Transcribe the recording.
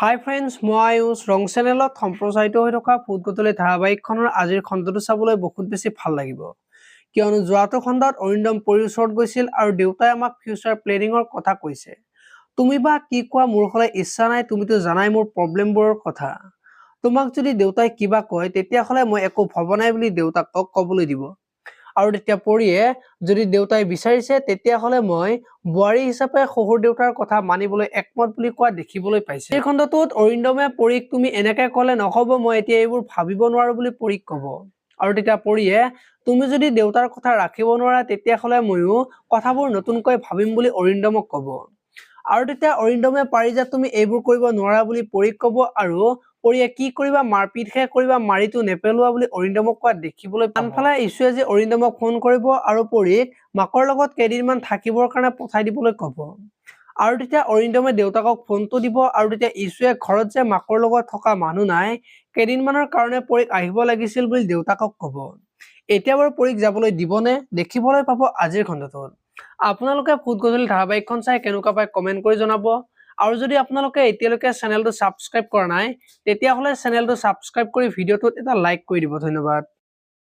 হাই friends, মই আয়ুষ ৰং চেনেলত সম্প্ৰচাৰিত হৈ থকা ফুটগতলি ধাৰাবাহিকখনৰ আজিৰ খণ্ডটো চাবলৈ বহুত বেছি ভাল লাগিব, কিয়নো যোৱাটো খণ্ডত অৰিন্দম পৰিৰ ওচৰত গৈছিল আৰু দেউতাই আমাক ফিউচাৰ প্লেনিঙৰ কথা কৈছে। তুমি বা কি কোৱা, মোৰ হ'লে ইচ্ছা নাই, তুমিতো জানাই মোৰ প্ৰব্লেমবোৰৰ কথা। তোমাক যদি দেউতাই কিবা কয় তেতিয়াহ'লে মই একো ভবা নাই বুলি দেউতাকক ক'বলৈ দিব। আৰু তেতিয়া পৰিয়ে যদি দেউতাই বিচাৰিছে তেতিয়াহ'লে মই বোৱাৰী হিচাপে শহুৰ দেউতাৰ কথা মানিবলৈ একমত বুলি কোৱা দেখিবলৈ পাইছে। এই খণ্ডটোত অৰিন্দমে পৰিক তুমি এনেকে ক'লে নহ'ব, মই এতিয়া এইবোৰ ভাবিব নোৱাৰো বুলি পৰিক ক'ব। আৰু তেতিয়া পৰিয়ে তুমি যদি দেউতাৰ কথা ৰাখিব নোৱাৰা তেতিয়াহ'লে ময়ো কথাবোৰ নতুনকৈ ভাবিম বুলি অৰিন্দমক ক'ব। আৰু তেতিয়া অৰিন্দমে পাৰিজাত তুমি এইবোৰ কৰিব নোৱাৰা বুলি পৰিক ক'ব আৰু পৰিয়ে কি কৰিবা, মাৰপিটহে কৰিবা, মাৰিটো নেপেলোৱা বুলি অৰিন্দমক কোৱা দেখিবলৈ পাব। আনফালে ইছুৱে যে অৰিন্দমক ফোন কৰিব আৰু পৰিক মাকৰ লগত কেইদিনমান থাকিবৰ কাৰণে পঠাই দিবলৈ ক'ব। আৰু তেতিয়া অৰিন্দমে দেউতাকক ফোনটো দিব আৰু তেতিয়া ইছুৱে ঘৰত যে মাকৰ লগত থকা মানুহ নাই, কেইদিনমানৰ কাৰণে পৰিক আহিব লাগিছিল বুলি দেউতাকক ক'ব। এতিয়া বাৰু পৰিক যাবলৈ দিবনে, দেখিবলৈ পাব আজিৰ খণ্ডটোত। আপোনালোকে ফুটগতলি ধাৰাবাহিকখন চাই কেনেকুৱা পায় কমেণ্ট কৰি জনাব। আৰু যদি আপোনালোকে এতিয়ালৈকে চেনেলটো ছাবস্ক্ৰাইব কৰা নাই তেতিয়াহ'লে চেনেলটো ছাবস্ক্ৰাইব কৰি ভিডিঅ'টোত এটা লাইক কৰি দিব। ধন্যবাদ।